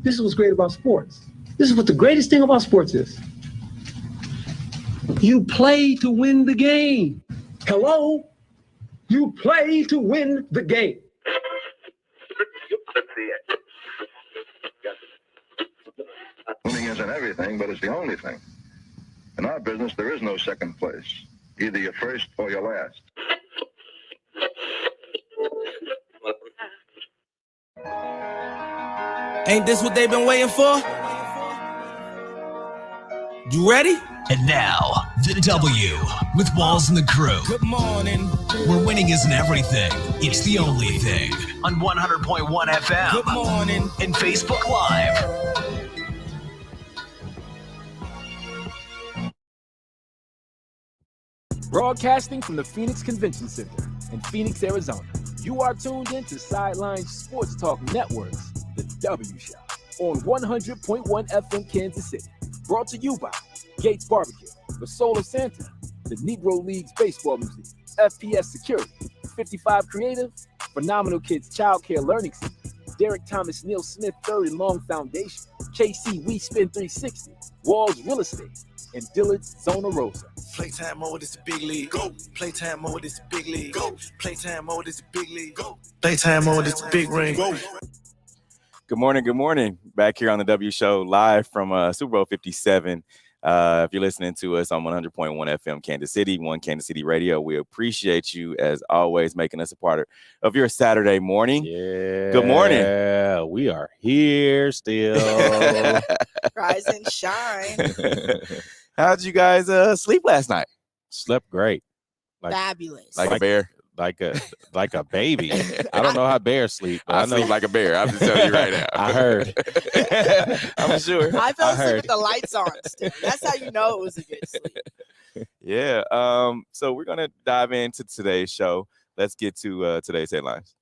This is what's great about sports. This is what the greatest thing about sports is. You play to win the game. Hello? You play to win the game. Winning isn't everything, but it's the only thing. In our business, there is no second place. Either you're first or you're last. Ain't this what they've been waiting for? You ready? And now, the W with Walls and the Crew. Good morning. Where winning isn't everything, it's the only thing. On 100.1 FM. Good morning. And Facebook Live. Broadcasting from the Phoenix Convention Center in Phoenix, Arizona. You are tuned in to Sideline Sports Talk Network's The W Show on 100.1 FM Kansas City. Brought to you by Gates Barbecue, The Soul of Santa, the Negro Leagues Baseball Museum, FPS Security, 55 Creative, Phenomenal Kids Childcare Learning Center, Derrick Thomas Neal Smith III and Long Foundation, KC WeSpin 360, Walls Real Estate, and Dillard Zona Rosa. Playtime mode is the big league. Go. Playtime mode is the big league. Go. Playtime mode is the big league. Go. Playtime mode is the big ring. Go. Good morning. Good morning. Back here on the W Show live from Super Bowl 57. If you're listening to us on 100.1 FM Kansas City, One Kansas City Radio, we appreciate you as always making us a part of your Saturday morning. Yeah. Good morning. Yeah, we are here still. Rise and shine. How'd you guys sleep last night? Slept great. Fabulous. Like a bear? Like a baby. I don't know how bears sleep. But I know sleep like a bear. I'm just telling you right now. I heard. I'm sure. I fell asleep with the lights on still. That's how you know it was a good sleep. Yeah. So we're gonna dive into today's show. Let's get to today's headlines.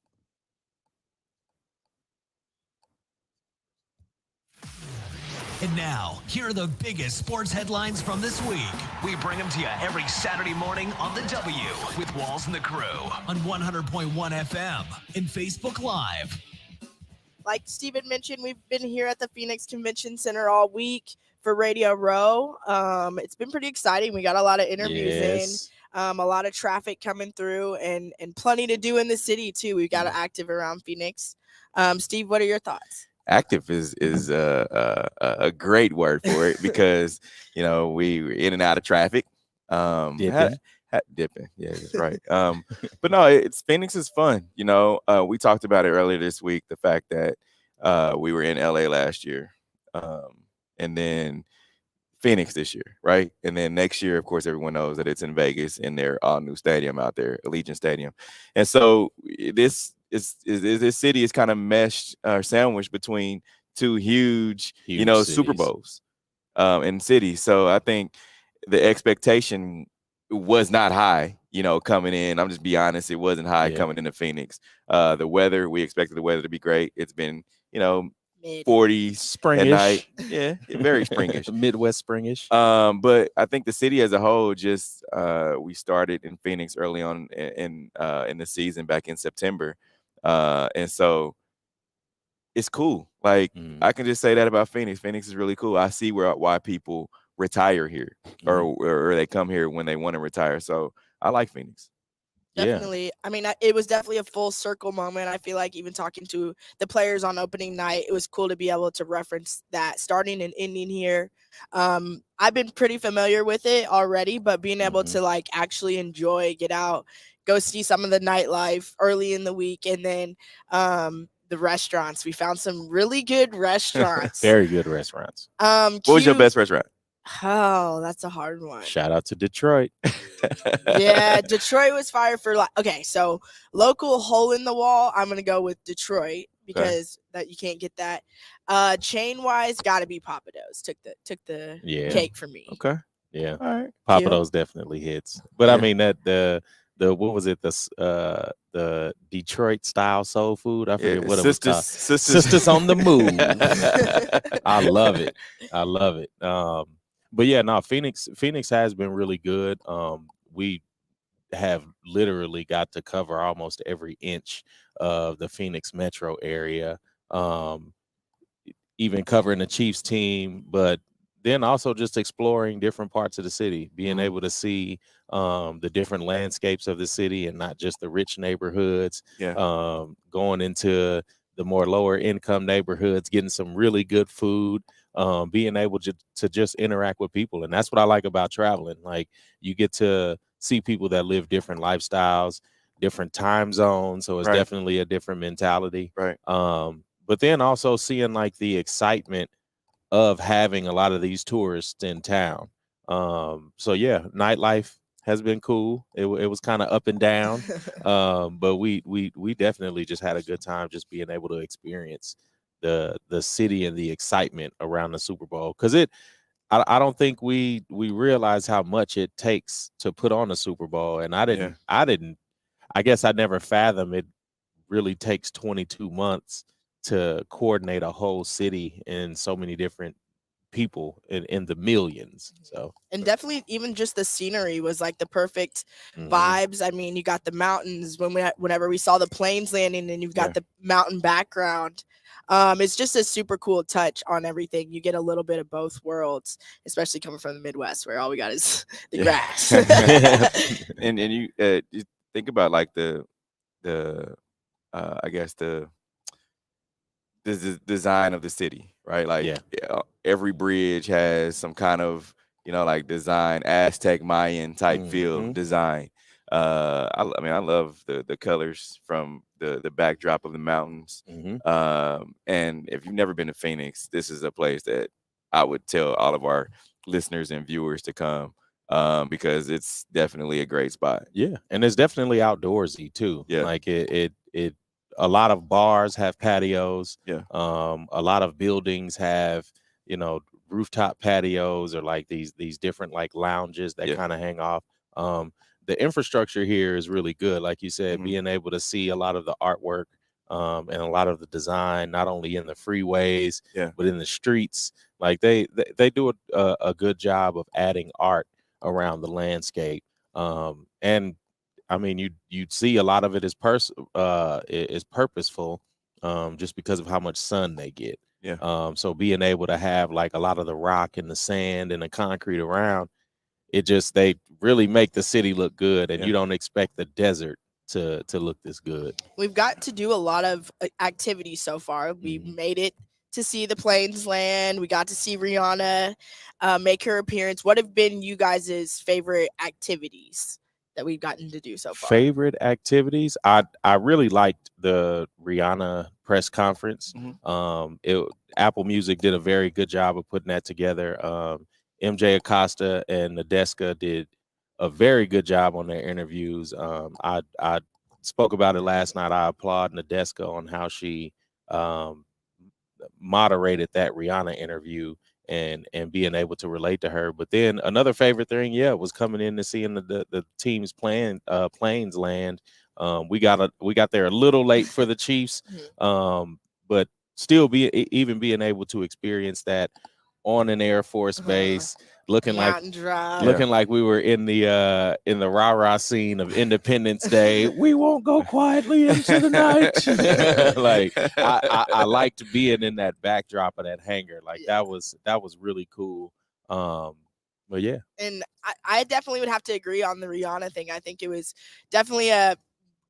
And now, here are the biggest sports headlines from this week. We bring them to you every Saturday morning on the W with Walls and the Crew on 100.1 FM and Facebook Live. Like Steven mentioned, we've been here at the Phoenix Convention Center all week for Radio Row. It's been pretty exciting. We got a lot of interviews in, a lot of traffic coming through, and plenty to do in the city too. We've got active around Phoenix. Steve, what are your thoughts? Active is a great word for it because we're in and out of traffic. Dipping, yeah, that's right. But no, Phoenix is fun. We talked about it earlier this week. The fact that we were in LA last year, and then Phoenix this year, right? And then next year, of course, everyone knows that it's in Vegas in their all new stadium out there, Allegiant Stadium. And so this city is kind of meshed or sandwiched between two huge cities. Super Bowls in cities. So I think the expectation was not high, coming in. I'm just be honest, it wasn't high coming into Phoenix. The weather, we expected the weather to be great. It's been, 40 springish at night. Yeah, very springish. Midwest springish. But I think the city as a whole just we started in Phoenix early on in the season back in September. And so it's cool. Like I can just say that about Phoenix. Phoenix is really cool. I see why people retire here or they come here when they want to retire. So I like Phoenix. Definitely. Yeah. I mean, it was definitely a full circle moment. I feel like even talking to the players on opening night, it was cool to be able to reference that starting and ending here. I've been pretty familiar with it already, but being able to actually enjoy, get out, go see some of the nightlife early in the week, and then the restaurants. We found some really good restaurants. Very good restaurants. What was your best restaurant? Oh, that's a hard one. Shout out to Detroit. Yeah, Detroit was fire for okay, so local hole in the wall, I'm gonna go with Detroit because that you can't get that. Chain wise, gotta be Papa Do's. Took the cake for me. Okay. Yeah. All right. Papa Do's definitely hits. But I mean that the what was it? The Detroit style soul food. I forget what it was called. Sisters on the move. I love it. But yeah, no, Phoenix has been really good. We have literally got to cover almost every inch of the Phoenix metro area. even covering the Chiefs team, but then also just exploring different parts of the city, being able to see the different landscapes of the city and not just the rich neighborhoods. Going into the more lower income neighborhoods, getting some really good food, being able to just interact with people. And that's what I like about traveling. Like, you get to see people that live different lifestyles, different time zones. So it's definitely a different mentality. But then also seeing like the excitement of having a lot of these tourists in town. So yeah, nightlife has been cool. It was kind of up and down, but we definitely just had a good time just being able to experience the city and the excitement around the Super Bowl. Because I don't think we realize how much it takes to put on a Super Bowl, and I guess I never fathomed it really takes 22 months to coordinate a whole city and so many different people in the millions. So, and definitely even just the scenery was like the perfect vibes. I mean, you got the mountains whenever we saw the planes landing, and you've got the mountain background. It's just a super cool touch on everything. You get a little bit of both worlds, especially coming from the Midwest, where all we got is the grass. and you think about like the I guess the design of the city, right? Like every bridge has some kind of, like design, Aztec Mayan type feel design. I mean, I love the colors from the backdrop of the mountains. And if you've never been to Phoenix, this is a place that I would tell all of our listeners and viewers to come, because it's definitely a great spot. Yeah, and it's definitely outdoorsy too. Like it a lot of bars have patios. A lot of buildings have, rooftop patios, or like these different like lounges that kind of hang off. The infrastructure here is really good. Like you said, being able to see a lot of the artwork and a lot of the design, not only in the freeways, but in the streets. Like they do a good job of adding art around the landscape. And I mean, you'd see a lot of it is purposeful, just because of how much sun they get. So being able to have like a lot of the rock and the sand and the concrete around, they really make the city look good, and you don't expect the desert to look this good. We've got to do a lot of activities so far. We made it to see the planes land. We got to see Rihanna make her appearance. What have been you guys' favorite activities that we've gotten to do so far? Favorite activities? I really liked the Rihanna press conference. Apple Music did a very good job of putting that together. MJ Acosta and Nadeska did a very good job on their interviews. I spoke about it last night. I applaud Nadeska on how she moderated that Rihanna interview and being able to relate to her. But then another favorite thing, was coming in and seeing the team's planes land. We got there a little late for the Chiefs, but still being able to experience that on an Air Force base, looking like we were in the rah-rah scene of Independence Day. We won't go quietly into the night. Like I liked being in that backdrop of that hangar. Like that was really cool. But yeah. And I definitely would have to agree on the Rihanna thing. I think it was definitely a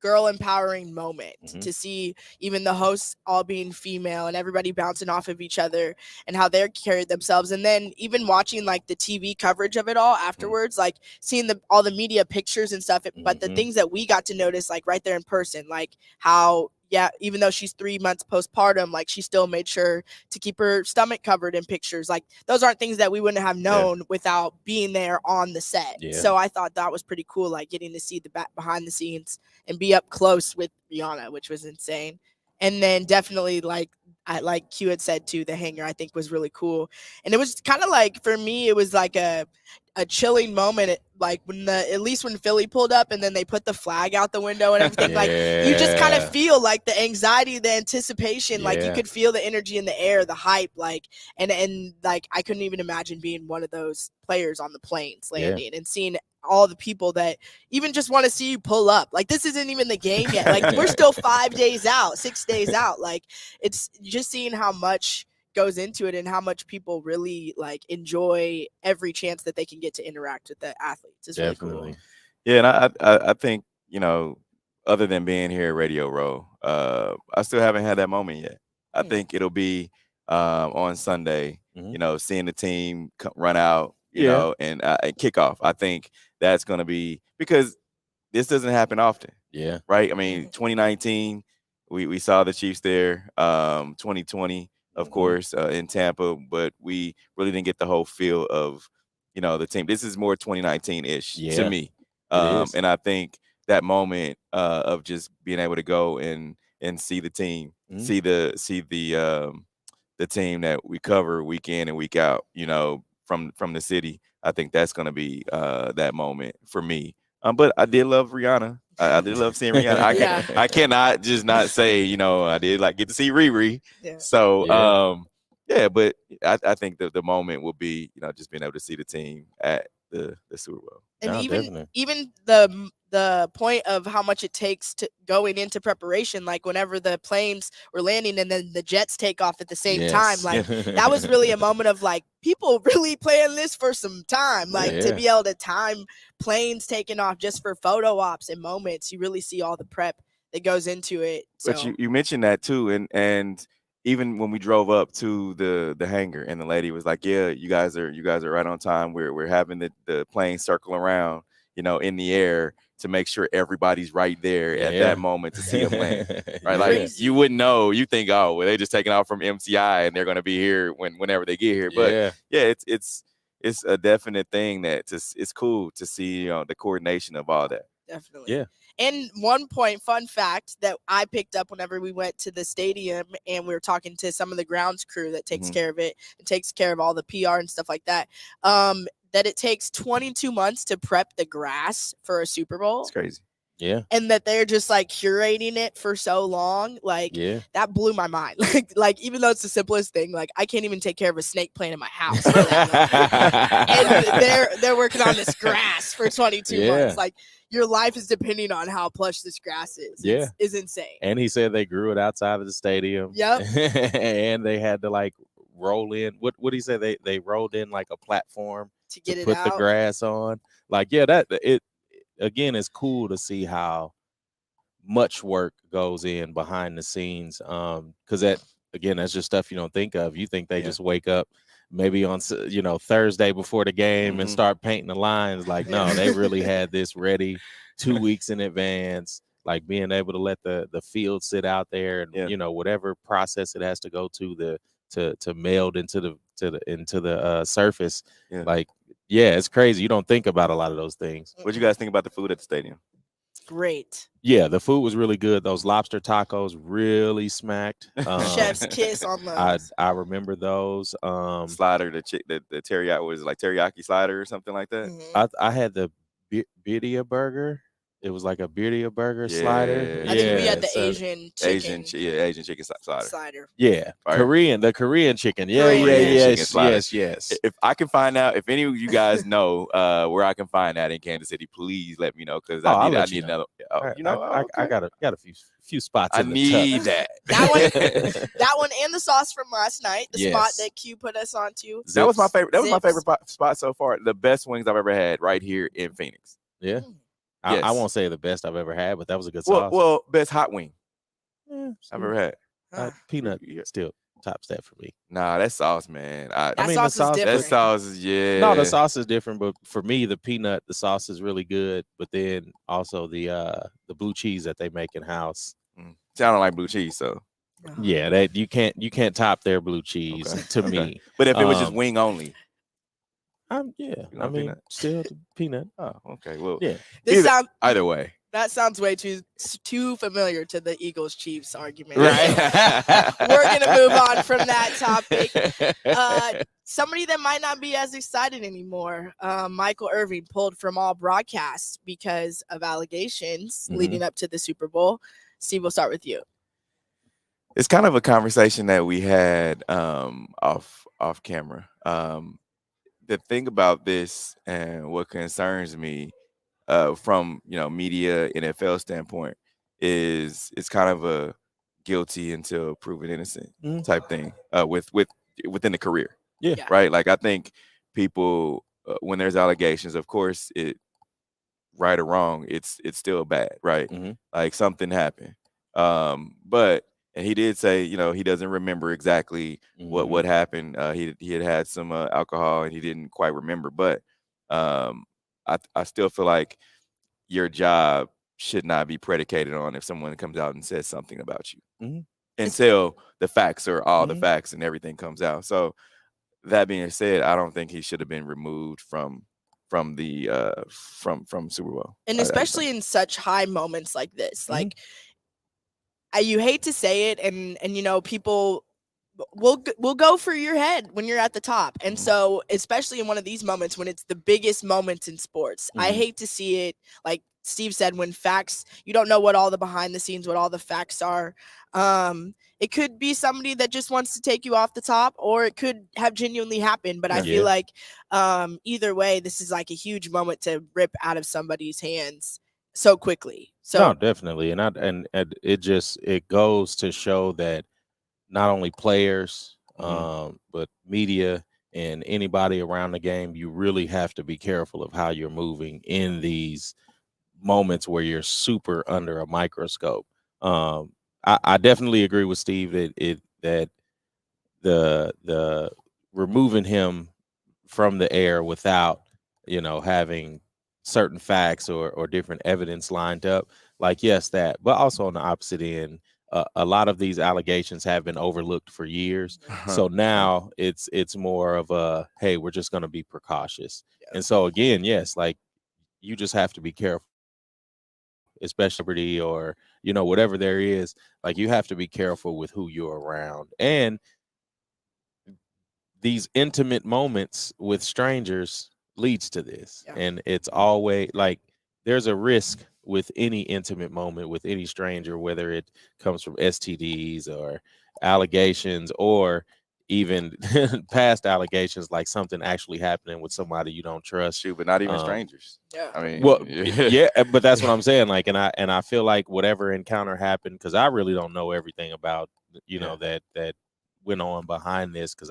girl empowering moment to see even the hosts all being female and everybody bouncing off of each other and how they carried themselves. And then even watching like the TV coverage of it all afterwards, like seeing all the media pictures and stuff, but the things that we got to notice like right there in person, like how even though she's 3 months postpartum, like she still made sure to keep her stomach covered in pictures. Like those aren't things that we wouldn't have known without being there on the set. So I thought that was pretty cool, like getting to see the behind the scenes and be up close with Rihanna, which was insane. And then definitely like Q had said too, the hangar I think was really cool. And it was kind of like, for me, it was like a chilling moment, like at least when Philly pulled up and then they put the flag out the window and everything. Like you just kind of feel like the anxiety, the anticipation, like you could feel the energy in the air, the hype, like and like I couldn't even imagine being one of those players on the planes landing and seeing all the people that even just want to see you pull up. Like this isn't even the game yet. Like we're still 6 days out. Like it's just seeing how much goes into it and how much people really like enjoy every chance that they can get to interact with the athletes. It's really cool. Yeah, and I think, you know, other than being here at Radio Row, I still haven't had that moment yet. I think it'll be on Sunday, you know, seeing the team run out, you know, and kick off. I think that's going to be, because this doesn't happen often. Yeah. Right? I mean, 2019, we saw the Chiefs there. 2020, of course, in Tampa, but we really didn't get the whole feel of, you know, the team. This is more 2019-ish to me. And I think that moment of just being able to go and see the team, see the team that we cover week in and week out, you know, from the city. I think that's going to be that moment for me. But I did love Rihanna. I did love seeing Rihanna. I cannot just not say, you know, I did like get to see Riri. Yeah. So but I think the moment will be, you know, just being able to see the team at the Super Bowl. And even the point of how much it takes to going into preparation, like whenever the planes were landing and then the jets take off at the same time, like that was really a moment of like people really playing this for some time, like to be able to time planes taking off just for photo ops and moments. You really see all the prep that goes into it. So. But you mentioned that too, and even when we drove up to the hangar and the lady was like, yeah, you guys are right on time. We're having the plane circle around, you know, in the air to make sure everybody's right there at that moment to see them land. Right? Like you wouldn't know. You think, oh, well, they're just taking off from MCI and they're gonna be here whenever they get here. But it's a definite thing that it's cool to see, you know, the coordination of all that. Definitely. Yeah. And fun fact that I picked up whenever we went to the stadium and we were talking to some of the grounds crew that takes care of it and takes care of all the PR and stuff like that, that it takes 22 months to prep the grass for a Super Bowl. It's crazy. Yeah. And that they're just like curating it for so long. Like that blew my mind. Like even though it's the simplest thing, like I can't even take care of a snake plant in my house. And they're working on this grass for 22 months. Like your life is depending on how plush this grass is. It's insane. And he said they grew it outside of the stadium. Yep. And they had to like roll in. What did he say? They rolled in like a platform to get put the grass on. Like, again, it's cool to see how much work goes in behind the scenes. Because that's just stuff you don't think of. You think they just wake up maybe on, you know, Thursday before the game and start painting the lines. Like, no, they really had this ready 2 weeks in advance. Like being able to let the field sit out there and you know, whatever process it has to go to meld into the surface. Like, it's crazy. You don't think about a lot of those things. What you guys think about the food at the stadium? Great. Yeah, the food was really good. Those lobster tacos really smacked. Chef's kiss on those. I remember those. Slider, the teriyaki, was it like teriyaki slider or something like that? I had the birria burger. It was like a birria burger slider. I think we had the Asian chicken. Asian chicken slider. Yeah, right. The Korean chicken. Yes. If I can find out, if any of you guys know where I can find that in Kansas City, please let me know, because I need another. You know, I got a few spots. I need that. That one and the sauce from last night. The spot that Q put us onto. That was my favorite. That was my favorite spot so far. The best wings I've ever had right here in Phoenix. Yeah. I won't say the best I've ever had, but that was a good sauce. Well, best hot wing I've ever had. Peanut still tops that for me. Nah, that sauce, man. The sauce is different. That sauce is No, the sauce is different, but for me, the sauce is really good. But then also the blue cheese that they make in house. See, I don't like blue cheese, so yeah, that you can't top their blue cheese to me. But if it was just wing only. I mean, still the peanut. Oh, okay. Well, either way. That sounds way too familiar to the Eagles Chiefs argument. Right. We're gonna move on from that topic. Somebody that might not be as excited anymore. Michael Irvin pulled from all broadcasts because of allegations leading up to the Super Bowl. Steve, we'll start with you. It's kind of a conversation that we had off camera. The thing about this and what concerns me from, you know, media NFL standpoint is it's kind of a guilty until proven innocent type thing with within the career. Yeah. Right. Like I think people when there's allegations, of course, it right or wrong, it's still bad. Right. Like something happened. But and he did say, you know, he doesn't remember exactly what happened. He had some alcohol and he didn't quite remember. But I still feel like your job should not be predicated on if someone comes out and says something about you until the facts are all the facts and everything comes out. So that being said, I don't think he should have been removed from the from Super Bowl. And especially in such high moments like this, like you hate to say it, and you know, people will go for your head when you're at the top. And so especially in one of these moments when it's the biggest moments in sports, I hate to see it, like Steve said, when facts, you don't know what all the behind the scenes, what all the facts are. It could be somebody that just wants to take you off the top, or it could have genuinely happened. But I feel like either way, this is like a huge moment to rip out of somebody's hands so quickly. So no, definitely. And it goes to show that not only players, but media and anybody around the game, you really have to be careful of how you're moving in these moments where you're super under a microscope. I definitely agree with Steve that the removing him from the air without, you know, having certain facts or different evidence lined up, like, yes, that, but also on the opposite end, a lot of these allegations have been overlooked for years. So now it's more of a, hey, we're just going to be precautious. And so again, yes, like you just have to be careful, especially or, you know, whatever there is, like you have to be careful with who you're around. And these intimate moments with strangers leads to this. And it's always like there's a risk with any intimate moment with any stranger, whether it comes from STDs or allegations or even past allegations, like something actually happening with somebody you don't trust. Shoot, but not even strangers. I mean, well, yeah, but that's what I'm saying. Like, and I feel like whatever encounter happened, because I really don't know everything about, you know, that went on behind this, because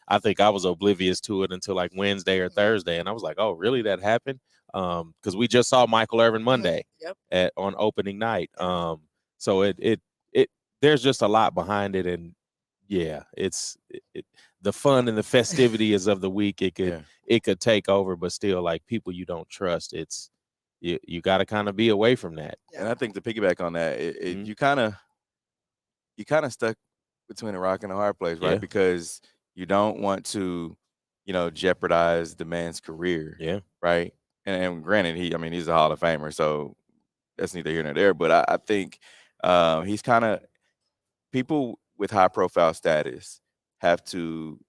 I think I was oblivious to it until like Wednesday or Thursday, and I was like, oh, really, that happened? Because we just saw Michael Irvin Monday on opening night. So it there's just a lot behind it, and yeah, it's the fun and the festivities of the week. It could take over, but still, like people you don't trust, it's you got to kind of be away from that. And I think to piggyback on that, you kind of stuck between a rock and a hard place, right? Because you don't want to, you know, jeopardize the man's career, right? And granted, he's a Hall of Famer, so that's neither here nor there. But I think he's kind of, people with high profile status have to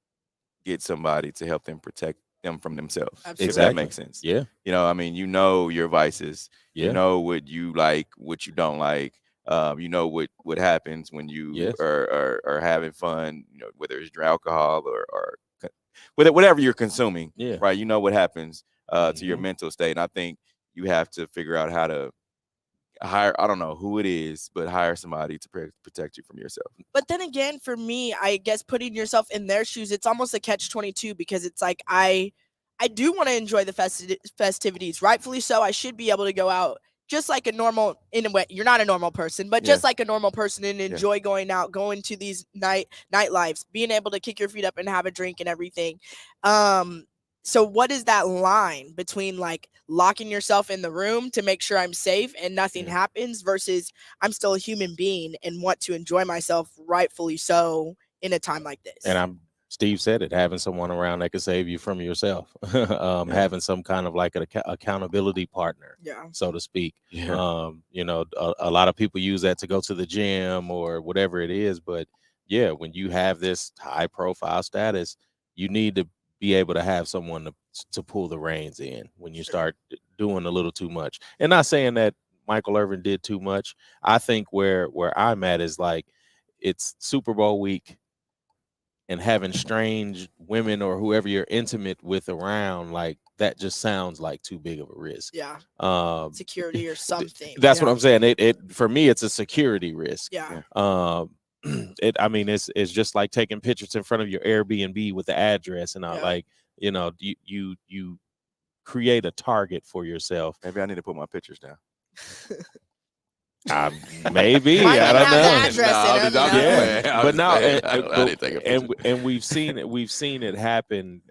get somebody to help them protect them from themselves. Absolutely. If that makes sense. Yeah. You know, I mean, you know your vices. You know what you like, what you don't like. You know what happens when you are having fun, you know, whether it's alcohol or whatever you're consuming, right? You know what happens to your mental state. And I think you have to figure out how to hire, I don't know who it is, but hire somebody to protect you from yourself. But then again, for me, I guess putting yourself in their shoes, it's almost a catch-22, because it's like I do want to enjoy the festivities, rightfully so. I should be able to go out just like a normal, in a way, you're not a normal person, but just like a normal person, and enjoy going out, going to these nightlives, being able to kick your feet up and have a drink and everything. So what is that line between like locking yourself in the room to make sure I'm safe and nothing happens versus I'm still a human being and want to enjoy myself, rightfully so, in a time like this? And Steve said it, having someone around that could save you from yourself, having some kind of like an accountability partner, so to speak. You know, a lot of people use that to go to the gym or whatever it is. But yeah, when you have this high profile status, you need to be able to have someone to pull the reins in when you start doing a little too much. And not saying that Michael Irvin did too much. I think where I'm at is like, it's Super Bowl week, and having strange women or whoever you're intimate with around, like that just sounds like too big of a risk. Security or something. That's what I'm saying. It for me, it's a security risk. it's just like taking pictures in front of your Airbnb with the address and all. Like, you create a target for yourself. Maybe I need to put my pictures down. Maybe I don't know. But now, and we've seen it happen.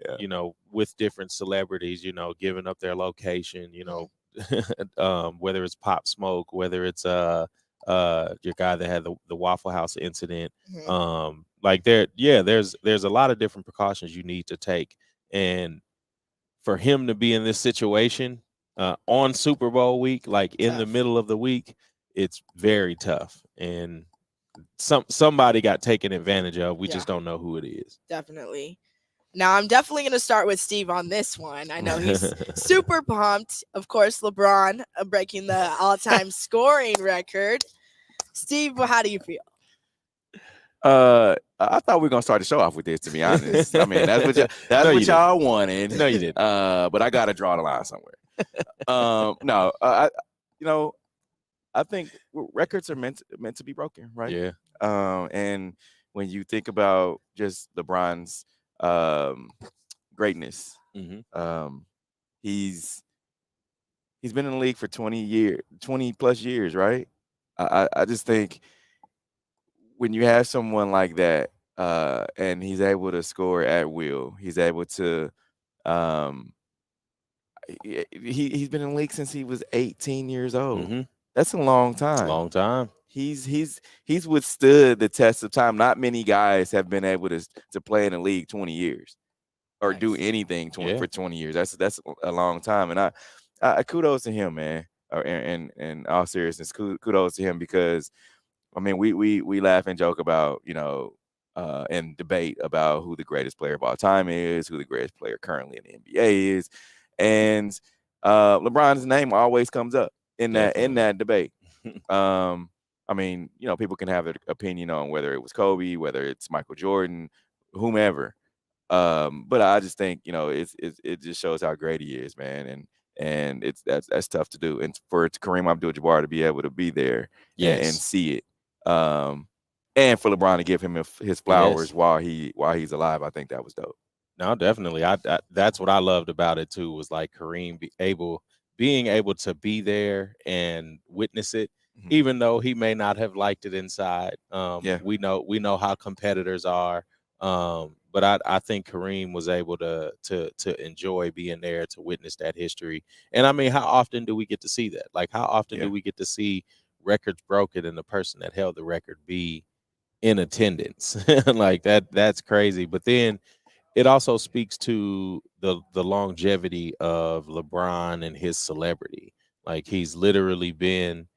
With different celebrities. Giving up their location. Whether it's Pop Smoke, whether it's your guy that had the Waffle House incident. There's a lot of different precautions you need to take, and for him to be in this situation on Super Bowl week, like in the middle of the week, it's very tough, and somebody got taken advantage of. We just don't know who it is. Definitely. Now, I'm definitely going to start with Steve on this one. I know he's super pumped. Of course, LeBron breaking the all-time scoring record. Steve, how do you feel? I thought we were gonna start the show off with this. To be honest, I mean that's what y'all wanted. No, you didn't. But I gotta draw the line somewhere. I think records are meant to be broken, right? Yeah. And when you think about just LeBron's greatness, he's been in the league for 20 plus years, right? I just think when you have someone like that, and he's able to score at will, he's able to he's been in the league since he was 18 years old. That's a long time. Long time. He's withstood the test of time. Not many guys have been able to play in the league 20 years or do anything for 20 years. That's a long time. And I kudos to him, man. In all seriousness, kudos to him, because I mean, we laugh and joke about, and debate about who the greatest player of all time is, who the greatest player currently in the NBA is, and LeBron's name always comes up in that debate. I mean, people can have their opinion on whether it was Kobe, whether it's Michael Jordan, whomever. But I just think, it just shows how great he is, man, and that's tough to do, and for Kareem Abdul-Jabbar to be able to be there and see it. And for LeBron to give him his flowers while he's alive, I think that was dope. No, definitely. That's what I loved about it too, was like Kareem being able to be there and witness it, even though he may not have liked it inside. We know how competitors are. But I think Kareem was able to enjoy being there, to witness that history. And I mean, how often do we get to see that? Like, how often do we get to see records broken and the person that held the record be in attendance? Like that's crazy. But then it also speaks to the longevity of LeBron and his celebrity. Like, he's literally been,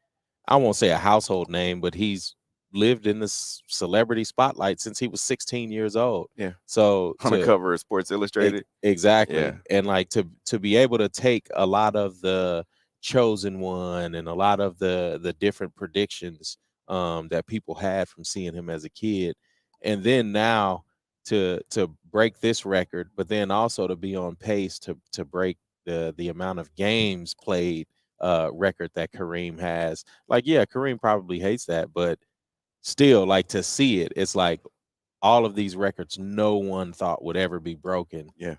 I won't say a household name, but he's lived in the celebrity spotlight since he was 16 years old. Yeah. So on the cover of Sports Illustrated. Exactly. Yeah. And like to be able to take a lot of the chosen one and a lot of the different predictions that people had from seeing him as a kid, and then now to break this record, but then also to be on pace to break the amount of games played record that Kareem has. Like, yeah, Kareem probably hates that, but still, like, to see it, it's like all of these records no one thought would ever be broken. Yeah.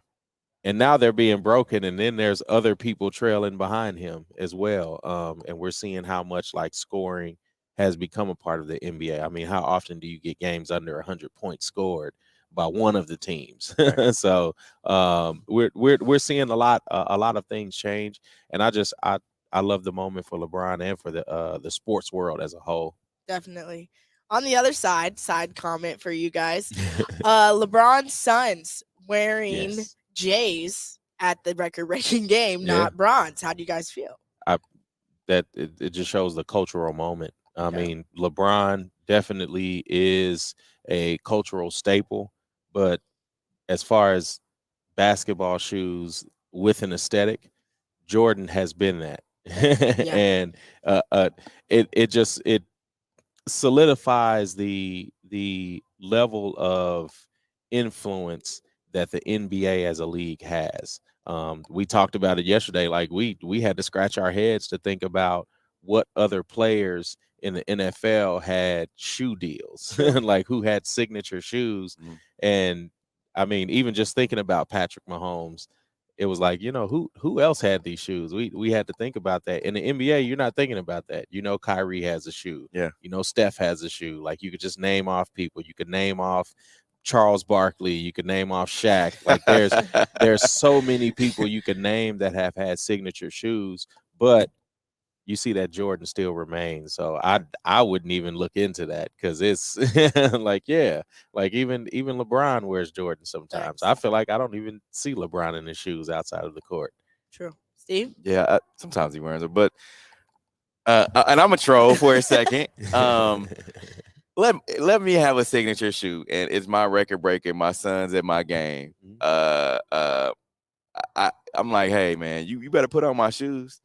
And now they're being broken, and then there's other people trailing behind him as well. And we're seeing how much like scoring has become a part of the NBA. I mean, how often do you get games under 100 points scored by one of the teams? Right. So we're seeing a lot of things change, and I love the moment for LeBron and for the sports world as a whole. Definitely. On the other side comment for you guys, LeBron's sons wearing J's at the record-breaking game, not bronze. How do you guys feel? It just shows the cultural moment. I mean, LeBron definitely is a cultural staple, but as far as basketball shoes with an aesthetic, Jordan has been that. And it solidifies the level of influence that the NBA as a league has. We talked about it yesterday. Like, we had to scratch our heads to think about what other players in the NFL had shoe deals, like who had signature shoes. And I mean, even just thinking about Patrick Mahomes, it was like, who else had these shoes? We had to think about that. In the NBA, you're not thinking about that. Kyrie has a shoe. Yeah. Steph has a shoe. Like, you could just name off people. You could name off Charles Barkley. You could name off Shaq. Like, there's so many people you could name that have had signature shoes, but you see that Jordan still remains. So I wouldn't even look into that, because it's like, yeah, like even LeBron wears Jordan sometimes. I feel like I don't even see LeBron in his shoes outside of the court. True. Steve? Yeah, sometimes he wears them, but and I'm a troll for a second. Let me have a signature shoe, and it's my record breaker. My son's at my game. I'm like, hey man, you better put on my shoes.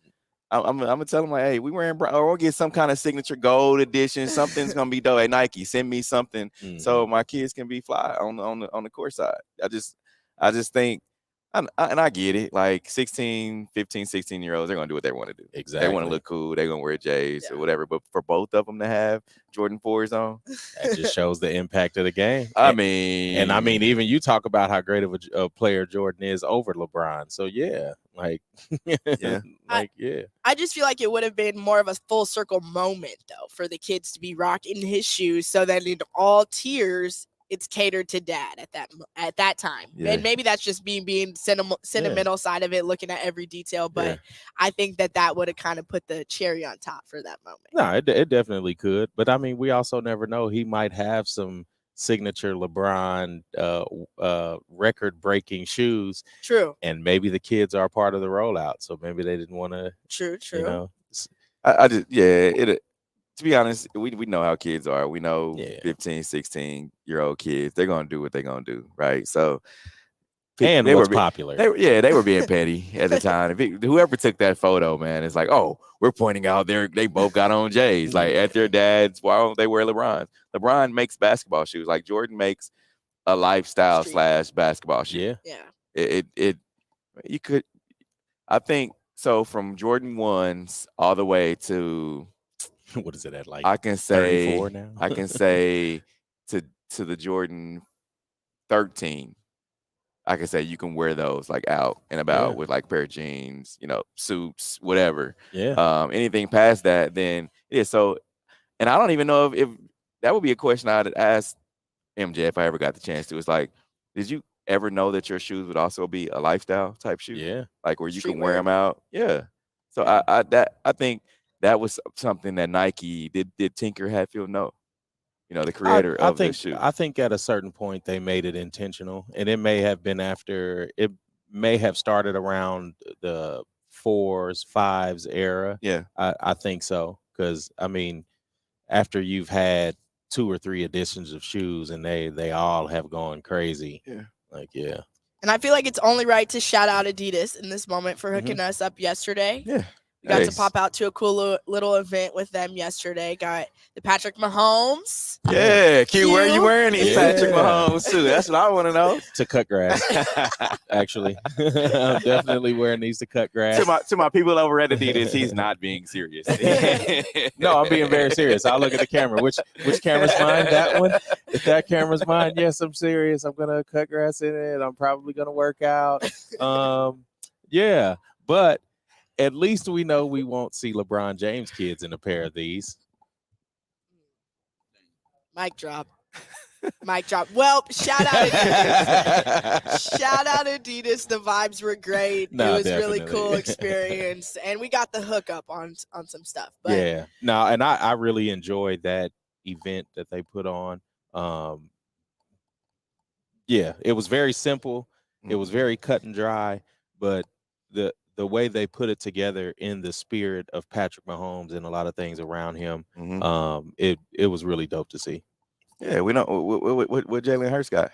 I'm gonna tell him, like, hey, we wearing brown, or we'll get some kind of signature gold edition. Something's gonna be dope. Hey, Nike, send me something so my kids can be fly on the court side. I just think, and I get it. Like 15, 16-year-olds, they're gonna do what they want to do. Exactly. They want to look cool. They're gonna wear J's or whatever. But for both of them to have Jordan 4s on, that just shows the impact of the game. I mean, even you talk about how great of a player Jordan is over LeBron. So yeah, like, yeah, like, yeah. I just feel like it would have been more of a full circle moment, though, for the kids to be rocking his shoes, so that in all tiers, it's catered to dad at that time. Yeah. And maybe that's just me being sentimental side of it, looking at every detail. But I think that would have kind of put the cherry on top for that moment. No, it definitely could. But I mean, we also never know. He might have some signature LeBron record breaking shoes. True. And maybe the kids are part of the rollout. So maybe they didn't want to. True. To be honest, we know how kids are. We know 15, 16-year-old kids, they're going to do what they're going to do, right? So, and they were popular. They were being petty at the time. Whoever took that photo, man, it's like, oh, we're pointing out they both got on J's. Like, at their dads, why don't they wear LeBron's? LeBron makes basketball shoes. Like, Jordan makes a lifestyle / basketball shoe. Yeah. You could, I think, so from Jordan 1s all the way to, what is it at, like, I can say 34 now? I can say to the Jordan 13, I can say you can wear those like out and about with like pair of jeans, suits, whatever. Yeah. Anything past that, then so. And I don't even know if that would be a question I'd ask MJ if I ever got the chance to. It's like, did you ever know that your shoes would also be a lifestyle type shoe? Yeah. Like where you can wear them out. Yeah. So I think that was something that Nike did Tinker Hatfield know, the creator of the shoe. I think at a certain point they made it intentional, and it may have been after, it may have started around the 4s, 5s era. Yeah. I think so. Because I mean, after you've had 2 or 3 editions of shoes and they all have gone crazy. Yeah. Like, yeah. And I feel like it's only right to shout out Adidas in this moment for hooking us up yesterday. Yeah. We got to pop out to a cool little event with them yesterday. Got the Patrick Mahomes. Yeah, Q, where are you wearing these Patrick Mahomes too? That's what I want to know. To cut grass, actually. I'm definitely wearing these to cut grass. To my people over at Adidas, he's not being serious. No, I'm being very serious. I'll look at the camera. Which camera's mine? That one? If that camera's mine, yes, I'm serious. I'm gonna cut grass in it. I'm probably gonna work out. Yeah, but at least we know we won't see LeBron James kids in a pair of these. Mic drop. Mic drop. Well, shout out Adidas. Shout out Adidas. The vibes were great. It was really cool experience. And we got the hookup on some stuff. But yeah. No, and I really enjoyed that event that they put on. Yeah, it was very simple. It was very cut and dry, but the way they put it together in the spirit of Patrick Mahomes and a lot of things around him, it was really dope to see. Yeah, we know what Jalen Hurts got.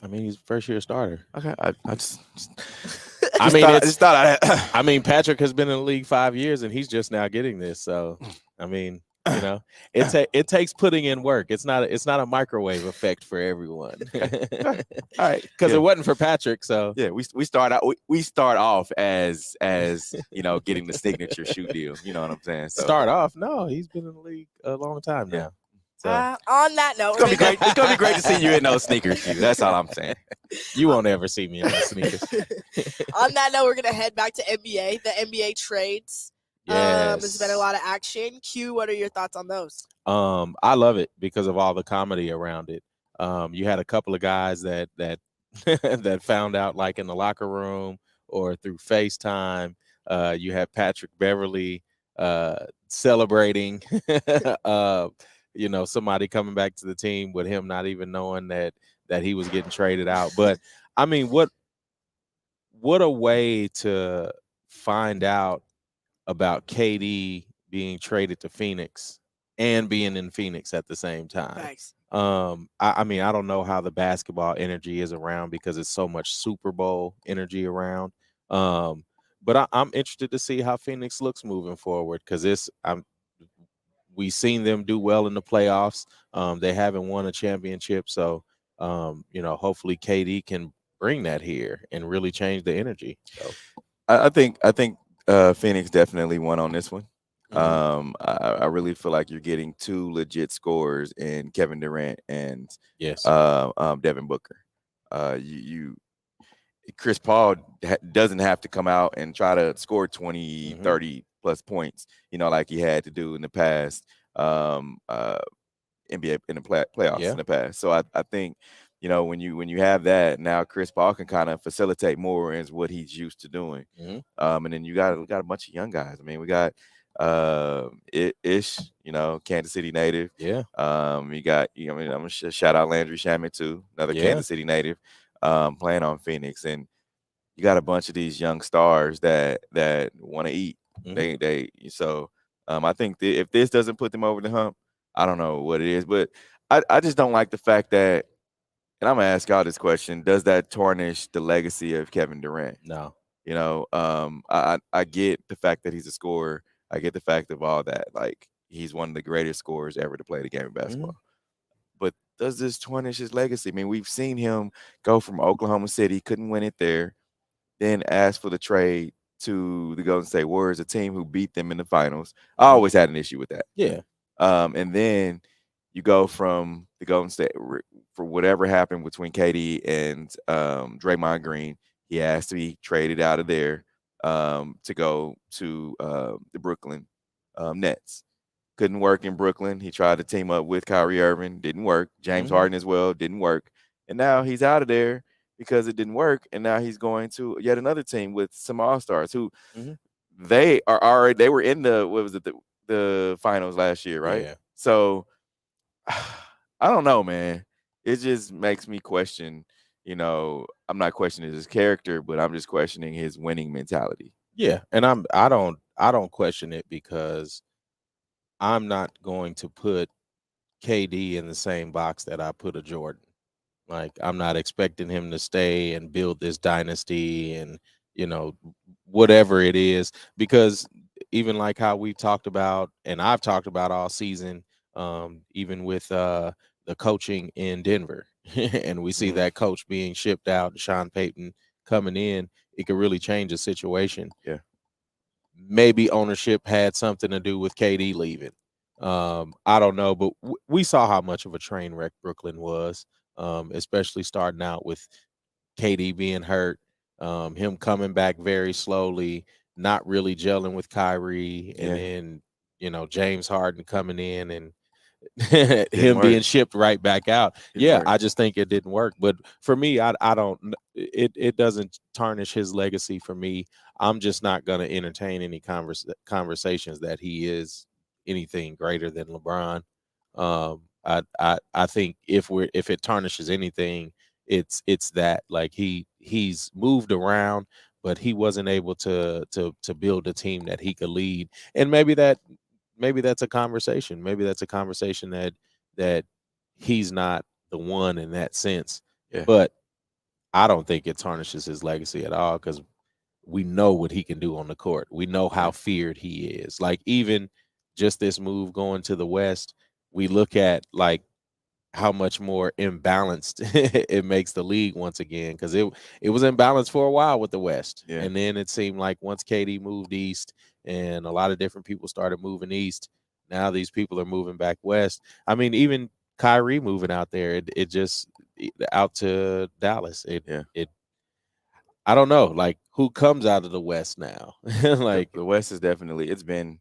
I mean, he's first-year starter. Okay, I just I mean, Patrick has been in the league 5 years, and he's just now getting this. So, I mean, You know, it takes putting in work. It's not a microwave effect for everyone. All right, because it wasn't for Patrick. So yeah, we start off as getting the signature shoe deal. You know what I'm saying? So start off. No, he's been in the league a long time now. So on that note, it's gonna be great. It's gonna be great to see you in those sneakers, Q. That's all I'm saying. You won't ever see me in those sneakers. On that note, we're gonna head back to NBA. The NBA trades. Yes. There's been a lot of action. Q, what are your thoughts on those? I love it because of all the comedy around it. You had a couple of guys that that found out like in the locker room or through FaceTime. You had Patrick Beverly celebrating somebody coming back to the team with him not even knowing that he was getting traded out. But I mean, what a way to find out about KD being traded to Phoenix and being in Phoenix at the same time. Thanks. I mean, I don't know how the basketball energy is around because it's so much Super Bowl energy around. But I'm interested to see how Phoenix looks moving forward because we've seen them do well in the playoffs. They haven't won a championship, so hopefully KD can bring that here and really change the energy. So I think Phoenix definitely won on this one. I really feel like you're getting two legit scorers in Kevin Durant and Devin Booker. Chris Paul doesn't have to come out and try to score 20, 30 plus points, like he had to do in the past, NBA in the playoffs in the past. So I think, when you have that, now Chris Paul can kind of facilitate more as what he's used to doing. And then we got a bunch of young guys. I mean, we got Ish, Kansas City native. Yeah. You got, I'm gonna shout out Landry Shamet too, another Kansas City native, playing on Phoenix, and you got a bunch of these young stars that want to eat. So I think if this doesn't put them over the hump, I don't know what it is, but I just don't like the fact that, and I'm gonna ask y'all this question: does that tarnish the legacy of Kevin Durant? No. I get the fact that he's a scorer. I get the fact of all that. Like, he's one of the greatest scorers ever to play the game of basketball. But does this tarnish his legacy? I mean, we've seen him go from Oklahoma City, couldn't win it there, then ask for the trade to the Golden State Warriors, a team who beat them in the finals. I always had an issue with that. Yeah. And then you go from the Golden State for whatever happened between KD and Draymond Green. He asked to be traded out of there to go to the Brooklyn Nets. Couldn't work in Brooklyn. He tried to team up with Kyrie Irving. Didn't work. James Harden as well. Didn't work. And now he's out of there because it didn't work. And now he's going to yet another team with some all-stars who they were in the finals last year, right? Yeah. So I don't know, man. It just makes me question, I'm not questioning his character, but I'm just questioning his winning mentality. Yeah. And I don't question it because I'm not going to put KD in the same box that I put a Jordan. Like, I'm not expecting him to stay and build this dynasty and, whatever it is, because even like how we've talked about, and I've talked about all season, even with the coaching in Denver, and we see that coach being shipped out, Sean Payton coming in, it could really change the situation. Yeah. Maybe ownership had something to do with KD leaving. I don't know, but we saw how much of a train wreck Brooklyn was, especially starting out with KD being hurt, him coming back very slowly, not really gelling with Kyrie, and then, James Harden coming in and him being shipped right back out. I just think it didn't work. But for me, I don't. It doesn't tarnish his legacy for me. I'm just not going to entertain any conversations that he is anything greater than LeBron. I think if it tarnishes anything, it's that, like, he's moved around, but he wasn't able to build a team that he could lead. And maybe that's a conversation. Maybe that's a conversation that he's not the one in that sense. Yeah. But I don't think it tarnishes his legacy at all, because we know what he can do on the court. We know how feared he is. Like, even just this move going to the West, we look at like how much more imbalanced it makes the league once again, because it was imbalanced for a while with the West. Yeah. And then it seemed like once KD moved east and a lot of different people started moving east, now these people are moving back west. I mean, even Kyrie moving out there, it just out to Dallas. It I don't know, like who comes out of the West now? Like the West is definitely the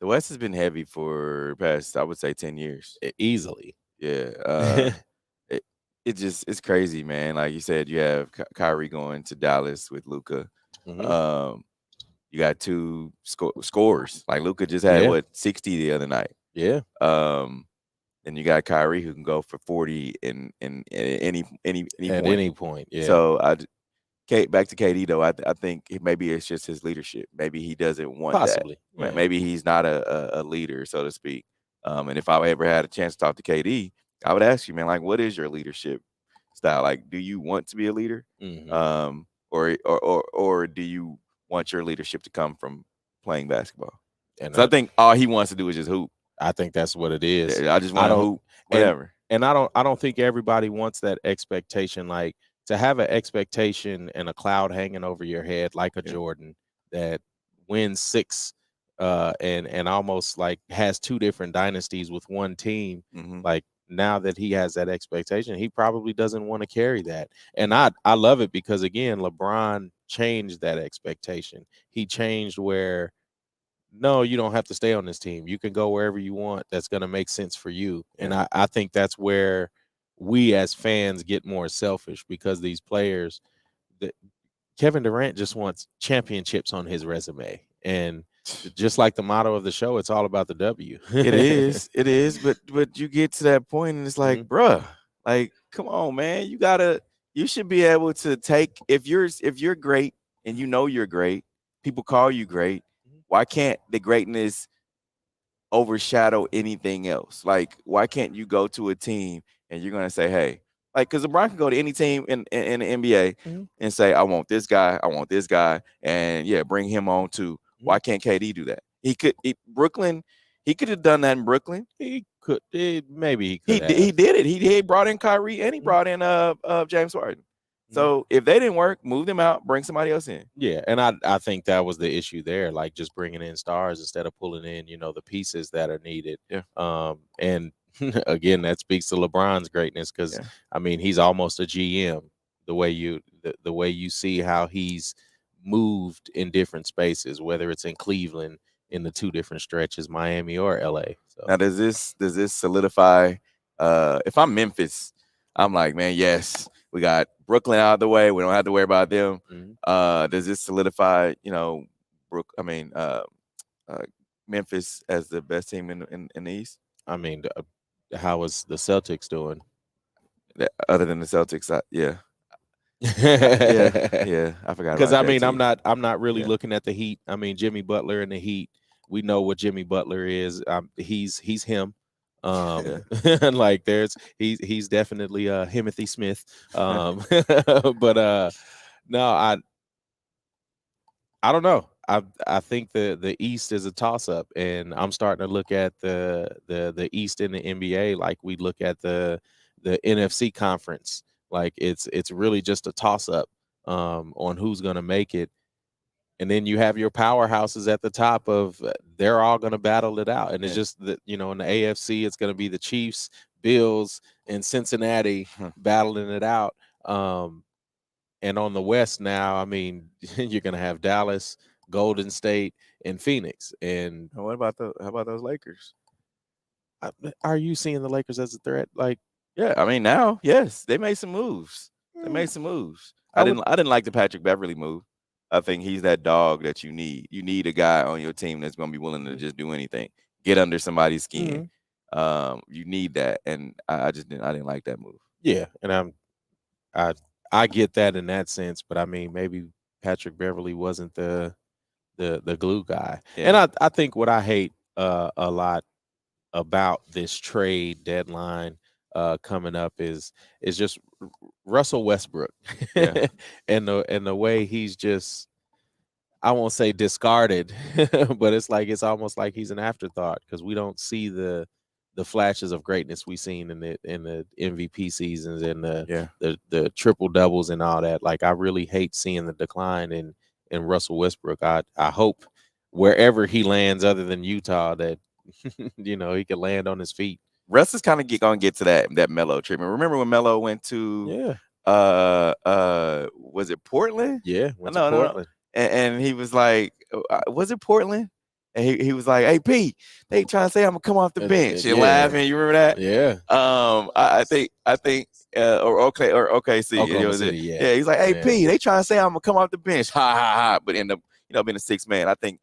West has been heavy for past, I would say, 10 years. Easily. Yeah. It's crazy, man. Like you said, you have Kyrie going to Dallas with Luka. Mhm. You got two scorers. Like Luka just had 60 the other night. Yeah. And you got Kyrie who can go for 40 in any at any point. Yeah. So back to KD though. I think maybe it's just his leadership. Maybe he doesn't want Possibly. that. Yeah. Maybe he's not a leader, so to speak. And if I ever had a chance to talk to KD, I would ask you, man, like, what is your leadership style? Like, do you want to be a leader? Mhm. Or do you want your leadership to come from playing basketball? And so I think all he wants to do is just hoop. I think that's what it is. I just want to hoop, whatever. And I don't think everybody wants that expectation, like to have an expectation and a cloud hanging over your head like a Jordan that wins 6 and almost like has 2 different dynasties with one team. Like now that he has that expectation, he probably doesn't want to carry that. And I love it because again, LeBron changed that expectation. He changed where no, you don't have to stay on this team. You can go wherever you want. That's going to make sense for you. And I think that's where we as fans get more selfish because these players, Kevin Durant just wants championships on his resume. And just like the motto of the show, it's all about the W. It is. But you get to that point and it's like, bruh, like, come on, man. You should be able to take, if you're great and you know you're great, people call you great. Why can't the greatness overshadow anything else? Like, why can't you go to a team and you're going to say, hey, like, because LeBron can go to any team in the NBA and say, I want this guy, and bring him on too. Why can't KD do that? Brooklyn, he could have done that in Brooklyn. He could, maybe he did it. He brought in Kyrie and he brought in James Harden. So if they didn't work, move them out, bring somebody else in. Yeah, and I think that was the issue there, like just bringing in stars instead of pulling in, the pieces that are needed. Yeah. And again, that speaks to LeBron's greatness because I mean he's almost a GM. The way you see how he's moved in different spaces, whether it's in Cleveland in the 2 different stretches, Miami or LA. So now does this solidify? If I'm Memphis, I'm like, man, yes. We got Brooklyn out of the way. We don't have to worry about them. Does this solidify, Memphis as the best team in the East? I mean, how is the Celtics doing? Other than the Celtics, yeah, I forgot. Because I mean, I'm not really looking at the Heat. I mean, Jimmy Butler and the Heat. We know what Jimmy Butler is. He's him. Like he's definitely Timothy Smith. But no, I don't know. I think the East is a toss up, and I'm starting to look at the East in the NBA like we look at the NFC conference. Like it's really just a toss up on who's going to make it. And then you have your powerhouses at the top of they're all going to battle it out. And it's just that, in the AFC, it's going to be the Chiefs, Bills, and Cincinnati battling it out. And on the West now, I mean, you're going to have Dallas, Golden State, and Phoenix. And how about those Lakers? Are you seeing the Lakers as a threat? Like, yeah, I mean, now, yes, they made some moves. I didn't like the Patrick Beverly move. I think he's that dog that you need. You need a guy on your team that's going to be willing to just do anything, get under somebody's skin. You need that, and I didn't like that move. Yeah, and I get that in that sense, but I mean, maybe Patrick Beverly wasn't the glue guy. Yeah. And I think what I hate a lot about this trade deadline coming up is just Russell Westbrook and the way he's just, I won't say discarded, but it's almost like he's an afterthought because we don't see the flashes of greatness we've seen in the MVP seasons and the triple doubles and all that. Like, I really hate seeing the decline in Russell Westbrook. I hope wherever he lands other than Utah that he can land on his feet. Russ is kind of gonna get to that Melo treatment. Remember when Melo went to was it Portland? Yeah, went to Portland. No. And he was like, was it Portland? And he was like, "Hey Pete, they trying to say I'm gonna come off the bench." And laughing. You remember that? Yeah. I think or OKC. City, he's like, "Hey Pete, they trying to say I'm gonna come off the bench." Ha ha ha. But end up, being a sixth man. I think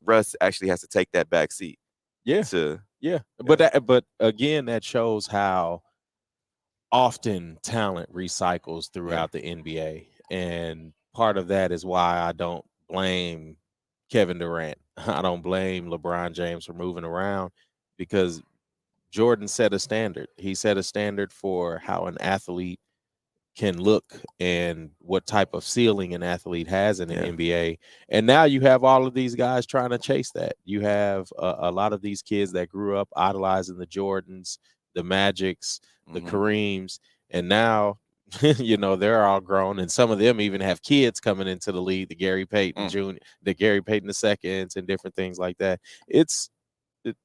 Russ actually has to take that back seat. But again, that shows how often talent recycles throughout the NBA, and part of that is why I don't blame Kevin Durant. I don't blame LeBron James for moving around, because Jordan set a standard. He set a standard for how an athlete can look and what type of ceiling an athlete has in the NBA. And now you have all of these guys trying to chase that. You have a lot of these kids that grew up idolizing the Jordans, the Magics, the Kareems, and now they're all grown, and some of them even have kids coming into the league, the Gary Payton Jr., the Gary Payton IIs, and different things like that. It's the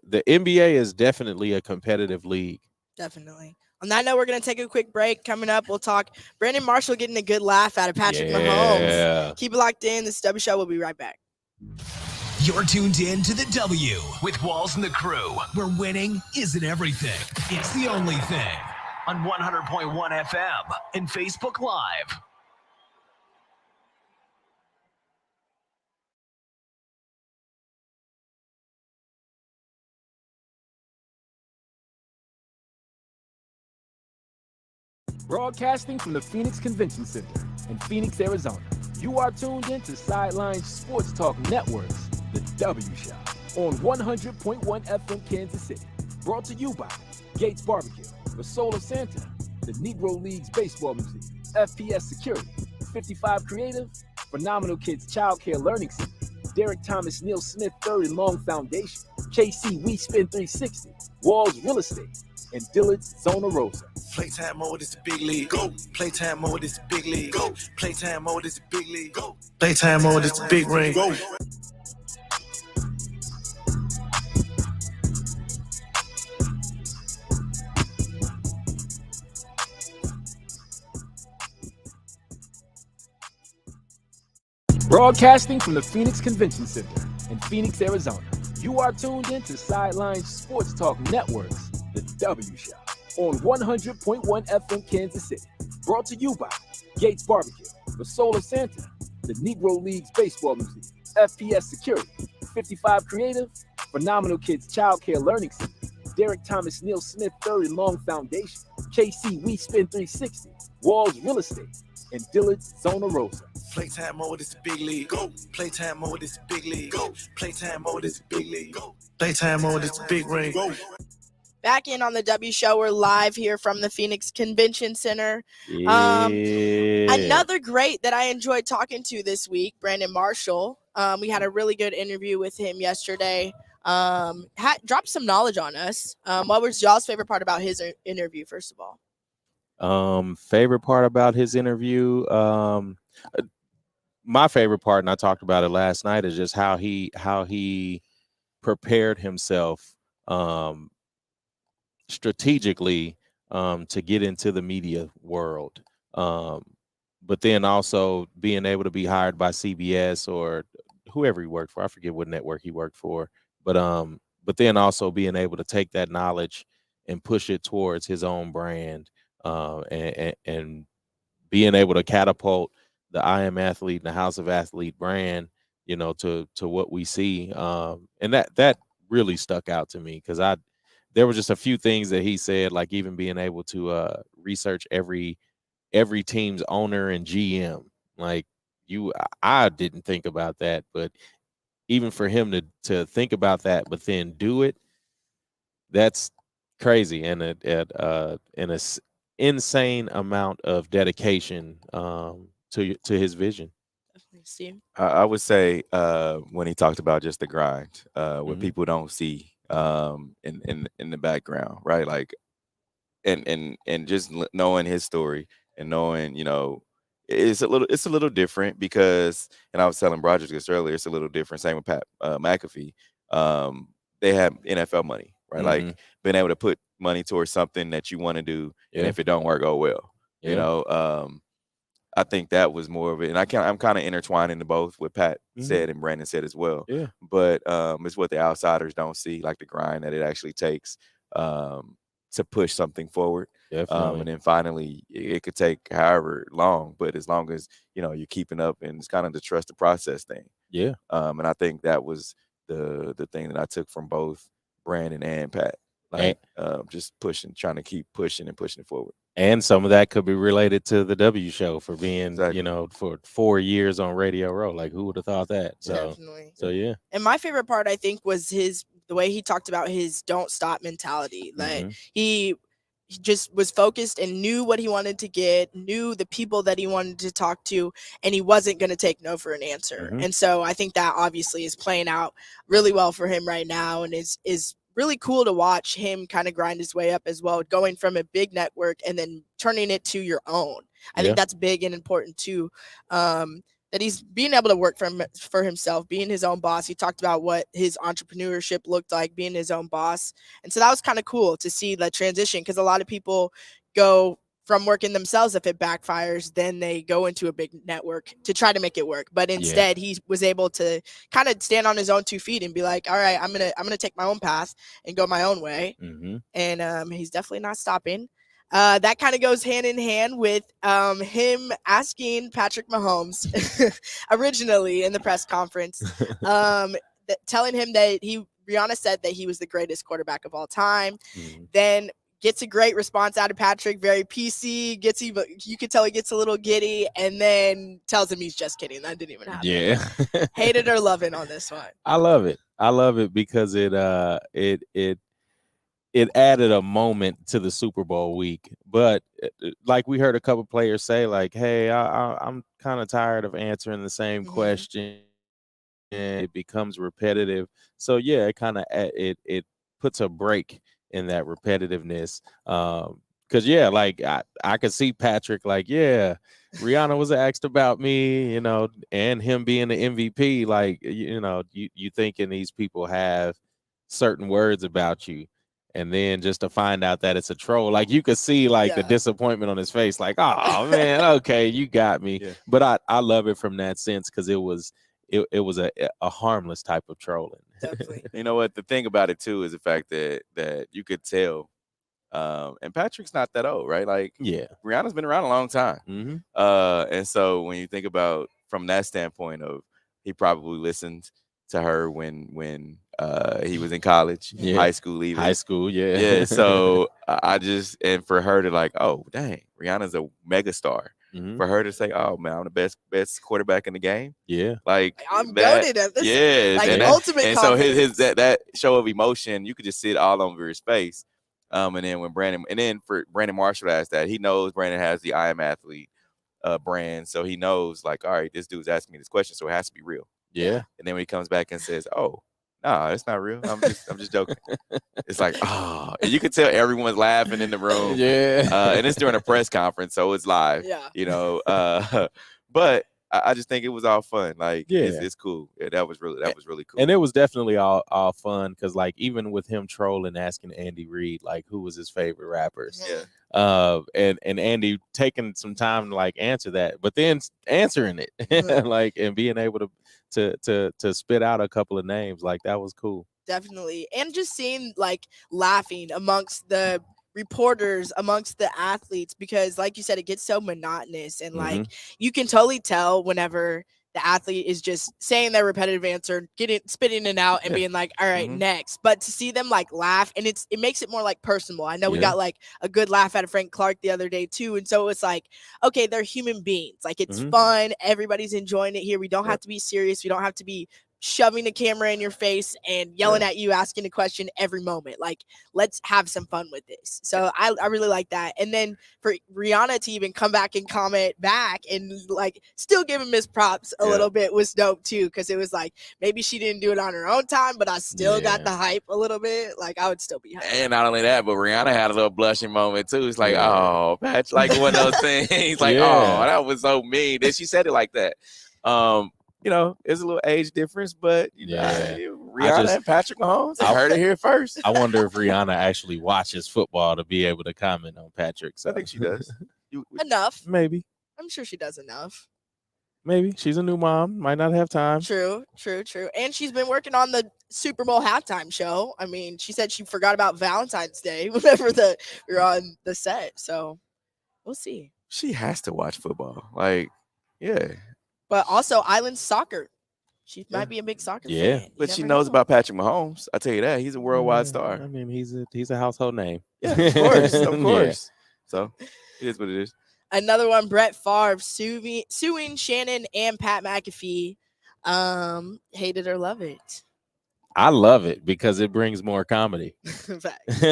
NBA is definitely a competitive league. Definitely. On that note, we're going to take a quick break. Coming up, we'll talk Brandon Marshall getting a good laugh out of Patrick Mahomes. Keep it locked in. This is W Show. We'll be right back. You're tuned in to the W with Walls and the Crew, where winning isn't everything. It's the only thing. On 100.1 FM and Facebook Live. Broadcasting from the Phoenix Convention Center in Phoenix, Arizona. You are tuned in to Sideline Sports Talk Network's The W Show on 100.1 FM Kansas City. Brought to you by Gates Barbecue, the Soul of Santa, the Negro Leagues Baseball Museum, FPS Security, 55 Creative, Phenomenal Kids Childcare Learning Center, Derrick Thomas Neal Smith III and Long Foundation, KC WeSpin 360, Walls Real Estate, and Dillard's Zona Rosa. Playtime mode is the big league. Go. Playtime mode is the big league. Go. Playtime mode is the big league. Go. Playtime mode is the big ring. Go. Broadcasting from the Phoenix Convention Center in Phoenix, Arizona. You are tuned in to Sideline Sports Talk Network's The W Show on 100.1 FM Kansas City. Brought to you by Gates Barbecue, the Soul of Santa, the Negro Leagues Baseball Museum, FPS Security, 55 Creative, Phenomenal Kids Childcare Learning Center, Derrick Thomas Neal Smith III and Long Foundation, KC WeSpin 360, Walls Real Estate, and Dillard's Zona Rosa. Playtime mode is the big league. Go. Playtime mode is the big league. Go. Playtime mode is the big league. Go. Playtime mode is the big ring. Go. Back in on the W Show. We're live here from the Phoenix Convention Center. Another great that I enjoyed talking to this week, Brandon Marshall. We had a really good interview with him yesterday. Dropped some knowledge on us. What was y'all's favorite part about his interview, first of all? Favorite part about his interview, my favorite part, and I talked about it last night, is just how he prepared himself strategically to get into the media world, but then also being able to be hired by CBS or whoever he worked for. I forget what network he worked for, but then also being able to take that knowledge and push it towards his own brand, and being able to catapult the I Am Athlete and the House of Athlete brand, to what we see, and that really stuck out to me, because there were just a few things that he said, like even being able to research every team's owner and GM. Like, I didn't think about that, but even for him to think about that, but then do it, that's crazy, and an insane amount of dedication to his vision. Steve? I would say when he talked about just the grind, what Mhm. people don't see in the background, right? Like, and just knowing his story and knowing, it's a little different because, and I was telling Broderick this earlier, it's a little different. Same with Pat McAfee. Um, they have NFL money, right? Like Mhm. being able to put money towards something that you want to do, and Yeah. if it don't work, oh well. You Yeah. know, I think that was more of it, and I'm kind of intertwined into both what Pat said and Brandon said as well. Yeah. But it's what the outsiders don't see, like the grind that it actually takes to push something forward. Definitely. And then finally, it could take however long, but as long as you're keeping up, and it's kind of the trust the process thing. Yeah. And I think that was the thing that I took from both Brandon and Pat, like just pushing, trying to keep pushing and pushing it forward. And some of that could be related to the W show for being, Exactly. for 4 years on Radio Row. Like, who would have thought that? So, Definitely. so yeah. And my favorite part, I think, was the way he talked about his don't stop mentality. Like he just was focused and knew what he wanted to get, knew the people that he wanted to talk to, and he wasn't going to take no for an answer. And so I think that obviously is playing out really well for him right now, and is really cool to watch him kind of grind his way up as well, going from a big network and then turning it to your own. I think that's big and important too. That he's being able to work for himself, being his own boss. He talked about what his entrepreneurship looked like, being his own boss. And so that was kind of cool to see the transition, because a lot of people go from working themselves. If it backfires, then they go into a big network to try to make it work. But instead, he was able to kind of stand on his own 2 feet and be like, all right, I'm gonna take my own path and go my own way. And he's definitely not stopping. That kind of goes hand in hand with him asking Patrick Mahomes originally in the press conference, telling him that Rihanna said that he was the greatest quarterback of all time. Then gets a great response out of Patrick, very PC, you could tell he gets a little giddy, and then tells him he's just kidding. That didn't even happen. Yeah. Hate it or love it on this one. I love it because it added a moment to the Super Bowl week. But like we heard a couple players say, like, hey, I'm kind of tired of answering the same question, and it becomes repetitive. So yeah, it kind of it puts a break in that repetitiveness. Because like I could see Patrick like, yeah, Rihanna was asked about me, and him being the MVP. Like, you thinking these people have certain words about you, and then just to find out that it's a troll, like you could see like the disappointment on his face, like, oh man, okay, you got me. Yeah. But I love it from that sense, because it was a harmless type of trolling. Definitely. You know what? The thing about it too is the fact that you could tell, and Patrick's not that old, right? Like, Rihanna's been around a long time. And so when you think about from that standpoint of, he probably listened to her when he was in college, high school, leaving high school, yeah. So and for her to like, oh dang, Rihanna's a megastar. For her to say, "Oh man, I'm the best quarterback in the game." Yeah, like I'm goated at this. Yeah, like and ultimate. And so that show of emotion, you could just see it all over his face. And then for Brandon Marshall to ask that, he knows Brandon has the I Am Athlete brand, so he knows like, all right, this dude's asking me this question, so it has to be real. Yeah. And then when he comes back and says, "Oh, no, it's not real. I'm just joking." It's like, oh, and you could tell everyone's laughing in the room. Yeah. And it's during a press conference, so it's live. Yeah. But I just think it was all fun. Like, it's cool. Yeah, that was really cool. And it was definitely all fun, because like even with him trolling, asking Andy Reid like who was his favorite rappers. Yeah. And Andy taking some time to like answer that, but then answering it like, and being able to spit out a couple of names, like that was cool. Definitely. And just seeing like laughing amongst the reporters, amongst the athletes, because like you said, it gets so monotonous, and like you can totally tell whenever the athlete is just saying their repetitive answer, spitting it out and being like, all right, next. But to see them like laugh, and it makes it more like personal. I know we got like a good laugh out of Frank Clark the other day too. And so it's like, okay, they're human beings. Like, it's fun. Everybody's enjoying it here. We don't have to be serious. We don't have to be shoving the camera in your face and yelling at you, asking a question every moment. Like, let's have some fun with this. So I really like that. And then for Rihanna to even come back and comment back and like still give him his props a little bit was dope too. Cause it was like, maybe she didn't do it on her own time, but I still got the hype a little bit. Like I would still be hyped. And not only that, but Rihanna had a little blushing moment too. It's like, oh, Patch, like one of those things. Like, oh, that was so mean. Then she said it like that. You know, there's a little age difference, but you know, Rihanna and Patrick Mahomes, I heard it here first. I wonder if Rihanna actually watches football to be able to comment on Patrick. So. I think she does. Enough. Maybe. I'm sure she does enough. Maybe. She's a new mom. Might not have time. True. And she's been working on the Super Bowl halftime show. I mean, she said she forgot about Valentine's Day whenever we were on the set. So we'll see. She has to watch football. Like, yeah. But also Island soccer. She might be a big soccer fan. But she knows about Patrick Mahomes. I tell you that. He's a worldwide star. I mean, he's a household name. Yeah, of course. Of course. So it is what it is. Another one, Brett Favre suing Shannon and Pat McAfee. Hate it or love it. I love it because it brings more comedy.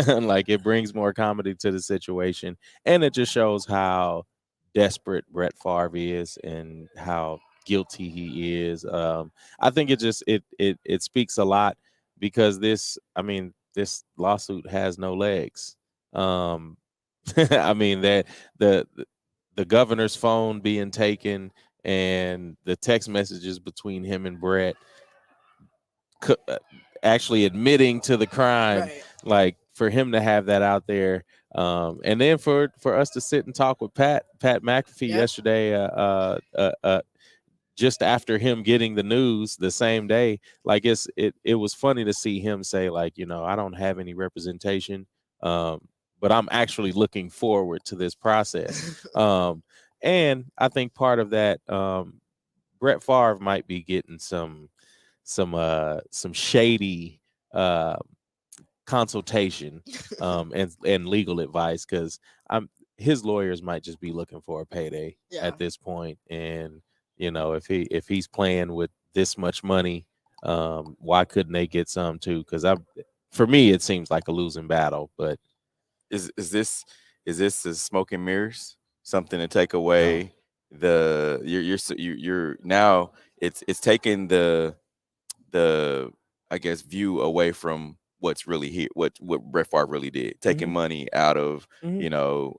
Like it brings more comedy to the situation. And it just shows how desperate Brett Favre is and how guilty he is. I think it speaks a lot because this lawsuit has no legs. I mean that the governor's phone being taken and the text messages between him and Brett actually admitting to the crime, like for him to have that out there. And then for us to sit and talk with Pat McAfee yesterday, just after him getting the news the same day, like it was funny to see him say, like, you know, I don't have any representation, but I'm actually looking forward to this process. And I think part of that, Brett Favre might be getting some shady consultation and legal advice, because his lawyers might just be looking for a payday at this point. And you know, if he's playing with this much money, why couldn't they get some too? Because for me, it seems like a losing battle. But is this the smoke and mirrors? Something to take away you're now it's taking the I guess view away from what's really here, what Brett Favre really did, taking money out of you know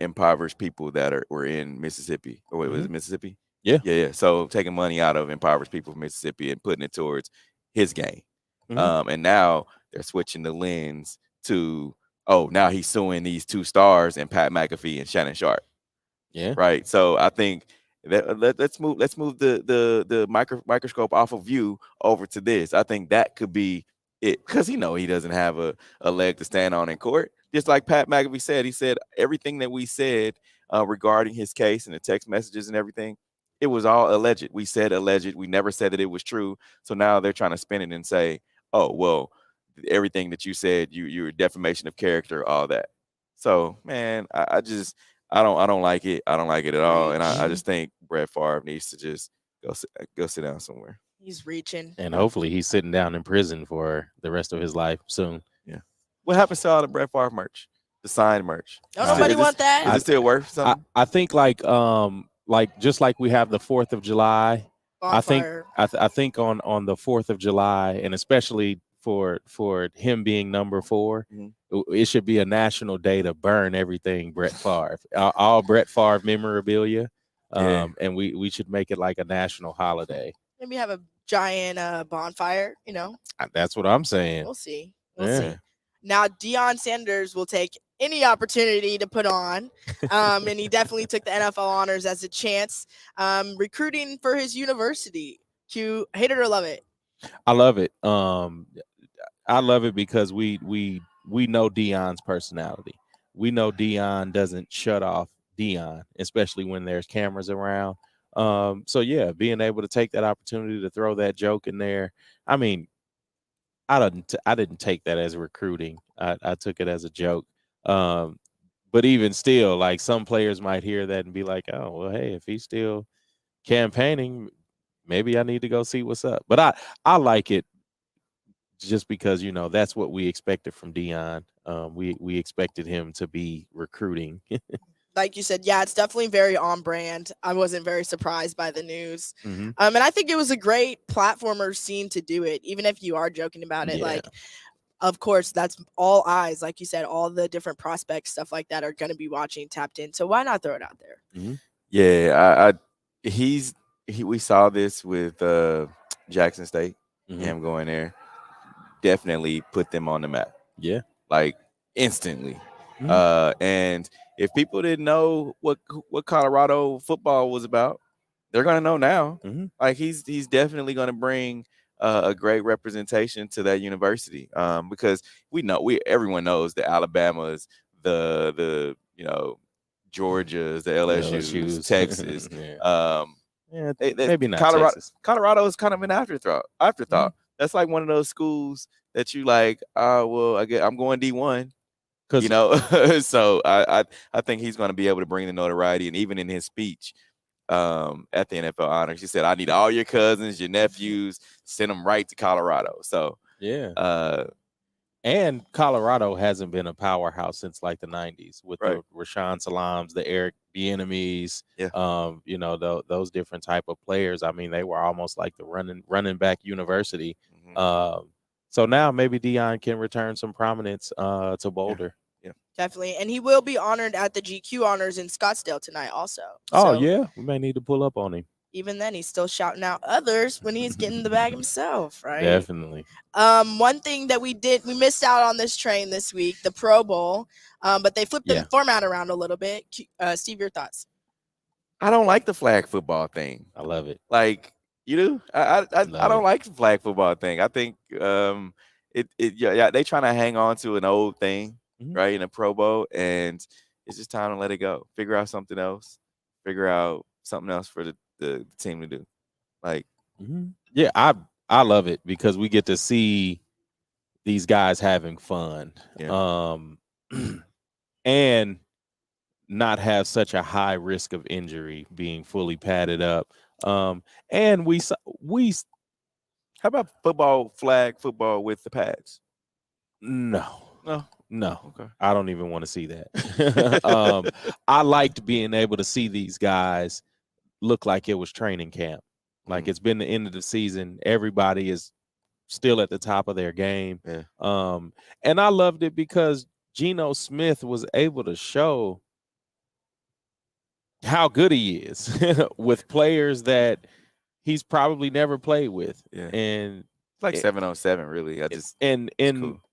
impoverished people that were in Mississippi. Or wait, was it Mississippi? Yeah. So taking money out of impoverished people from Mississippi and putting it towards his game. And now they're switching the lens to, oh, now he's suing these two stars and Pat McAfee and Shannon Sharp. Yeah. Right. So I think that let's move the microscope off of you over to this. I think that could be it, because he doesn't have a leg to stand on in court. Just like Pat McAfee said, he said everything that we said regarding his case and the text messages and everything, it was all alleged. We said alleged. We never said that it was true. So now they're trying to spin it and say, oh, well, everything that you said, you're defamation of character, all that. So, man, I don't like it. I don't like it at all. And I just think Brett Favre needs to just go sit down somewhere. He's reaching. And hopefully he's sitting down in prison for the rest of his life soon. Yeah. What happens to all the Brett Favre merch? The signed merch? Don't nobody want that? Is it still worth something? I think like just like we have the 4th of July, bonfire. I think on the 4th of July, and especially for him being number 4, it should be a national day to burn everything Brett Favre, all Brett Favre memorabilia, and we should make it like a national holiday. Maybe have a giant bonfire, you know. That's what I'm saying. We'll see. We'll see. Now Deion Sanders will take any opportunity to put on, and he definitely took the NFL honors as a chance, recruiting for his university. Hate it or love it? I love it. I love it because we know Deion's personality. We know Deion doesn't shut off Deion, especially when there's cameras around. So yeah, being able to take that opportunity to throw that joke in there. I mean, I didn't take that as recruiting. I took it as a joke. But even still, like some players might hear that and be like, oh, well, hey, if he's still campaigning, maybe I need to go see what's up. But I like it just because, you know, that's what we expected from Dion. We expected him to be recruiting. Like you said, yeah, it's definitely very on brand. I wasn't very surprised by the news. Mm-hmm. And I think it was a great platformer scene to do it, even if you are joking about it. Yeah. Like, of course, that's all eyes. Like you said, all the different prospects, stuff like that, are going to be watching, tapped in. So why not throw it out there? Mm-hmm. Yeah, we saw this with Jackson State. Mm-hmm. Him going there definitely put them on the map. Yeah, like instantly. Mm-hmm. And if people didn't know what Colorado football was about, they're gonna know now. Mm-hmm. Like he's definitely gonna bring a great representation to that university. Because everyone knows the Alabamas, the Georgias, the LSUs, Texas. Yeah. Maybe not Colorado. Texas. Colorado is kind of an afterthought. Mm-hmm. That's like one of those schools that you like. Well, I'm going D1. So I think he's going to be able to bring the notoriety, and even in his speech at the NFL Honors, he said, "I need all your cousins, your nephews, send them right to Colorado." So yeah. And Colorado hasn't been a powerhouse since like the 90s with the Rashawn Salams, the Eric Bieniemys, those different type of players. I mean, they were almost like the running back university. Mm-hmm. So now maybe Dion can return some prominence to Boulder. Yeah. Definitely. And he will be honored at the GQ Honors in Scottsdale tonight also. Oh, yeah. We may need to pull up on him. Even then, he's still shouting out others when he's getting the bag himself, right? Definitely. One thing that we missed out on this train this week, the Pro Bowl, but they flipped the format around a little bit. Steve, your thoughts? I don't like the flag football thing. I love it. Like, you do? I don't like the flag football thing. I think they trying to hang on to an old thing, right, in a Pro Bowl, and it's just time to let it go. Figure out something else. Figure out something else for the team to do. Like, yeah, I love it because we get to see these guys having fun, and not have such a high risk of injury, being fully padded up. And we how about flag football with the pads? No. Okay. I don't even want to see that. I liked being able to see these guys look like it was training camp. Like it's been the end of the season. Everybody is still at the top of their game. Yeah. And I loved it because Geno Smith was able to show how good he is with players that he's probably never played with. Yeah. And it's like 7-on-7, really.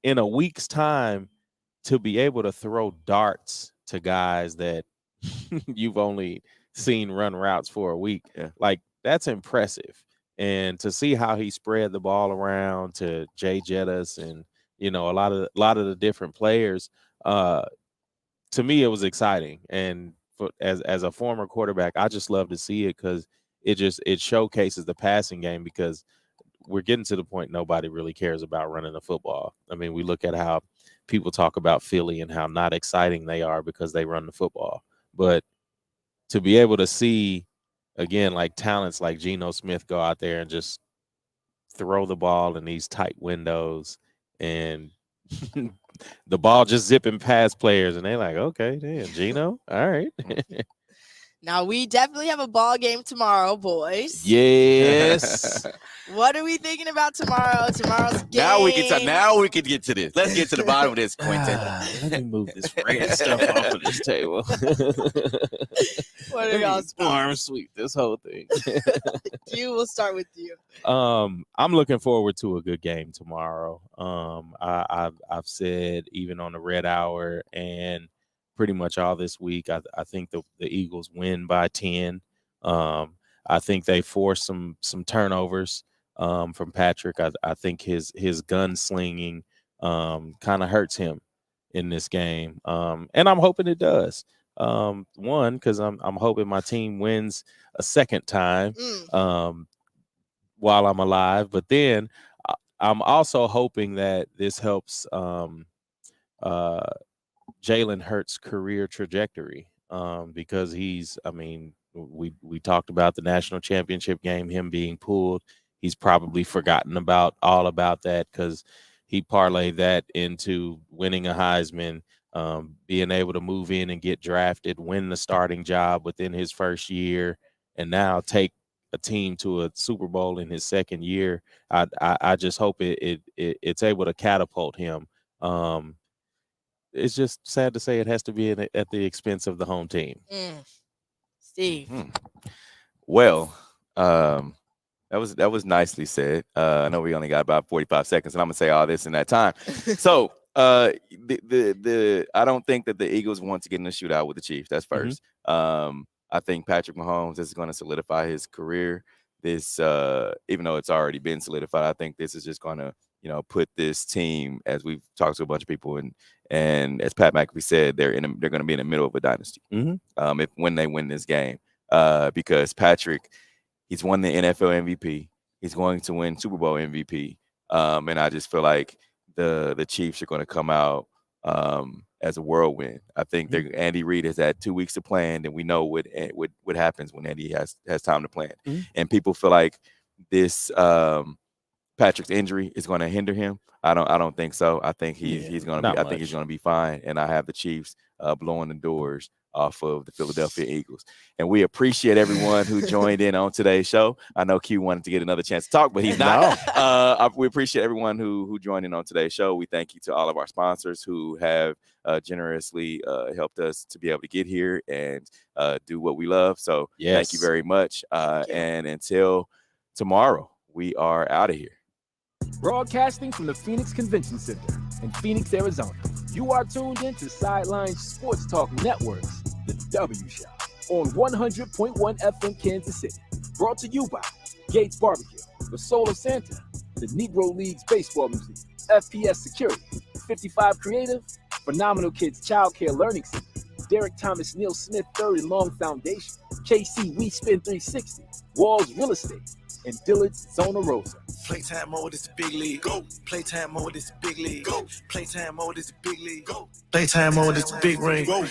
In a week's time to be able to throw darts to guys that you've only seen run routes for a week, like that's impressive. And to see how he spread the ball around to Jay Jettis and a lot of the different players, to me it was exciting. And as a former quarterback, I just love to see it because it showcases the passing game, because we're getting to the point nobody really cares about running the football. I mean, we look at how people talk about Philly and how not exciting they are because they run the football. But to be able to see, again, like talents like Geno Smith go out there and just throw the ball in these tight windows and the ball just zipping past players, and they're like, okay, damn, Geno, all right. Now, we definitely have a ball game tomorrow, boys. Yes. What are we thinking about tomorrow? Tomorrow's game. Now we can get to this. Let's get to the bottom of this, Quentin. Let me move this red stuff off of this table. What are y'all arm sweep this whole thing? We'll start with you. I'm looking forward to a good game tomorrow. I've said, even on the Red Hour and pretty much all this week, I think the Eagles win by 10. I think they force some turnovers from Patrick. I think his gunslinging kind of hurts him in this game, and I'm hoping it does. One, because I'm hoping my team wins a second time while I'm alive. But then I'm also hoping that this helps Jalen Hurts' career trajectory, because he's, we talked about the national championship game, him being pulled. He's probably forgotten all about that because he parlayed that into winning a Heisman, being able to move in and get drafted, win the starting job within his first year, and now take a team to a Super Bowl in his second year. I just hope it's able to catapult him. It's just sad to say it has to be at the expense of the home team. Steve. Well, that was nicely said. I know we only got about 45 seconds, and I'm gonna say all this in that time. So I don't think that the Eagles want to get in a shootout with the Chiefs. That's first. I think Patrick Mahomes is going to solidify his career. This, even though it's already been solidified, I think this is just going to, put this team, as we've talked to a bunch of people, and as Pat McAfee said, they're going to be in the middle of a dynasty. When they win this game, because Patrick, he's won the NFL MVP, he's going to win Super Bowl MVP, and I just feel like the Chiefs are going to come out as a whirlwind. I think Andy Reid has had 2 weeks to plan, and we know what happens when Andy has time to plan. And people feel like this Patrick's injury is going to hinder him. I don't think so. I think he's going to be. I think he's going to be fine. And I have the Chiefs blowing the doors off of the Philadelphia Eagles. And we appreciate everyone who joined in on today's show. I know Q wanted to get another chance to talk, but he's not. We appreciate everyone who joined in on today's show. We thank you to all of our sponsors who have generously helped us to be able to get here and do what we love. So thank you very much. And until tomorrow, we are out of here. Broadcasting from the Phoenix Convention Center in Phoenix, Arizona. You are tuned in to Sideline Sports Talk Network's The W Show on 100.1 FM Kansas City. Brought to you by Gates Barbecue, the Soul of Santa, the Negro Leagues Baseball Museum, FPS Security, 55 Creative, Phenomenal Kids Childcare Learning Center, Derrick Thomas Neal Smith III and Long Foundation, KC WeSpin 360, Walls Real Estate, and Dillard's Zona Rosa. Playtime mode is the big league. Go. Playtime mode is the big league. Go. Playtime mode is the big league. Go. Playtime mode is the big ring. Go.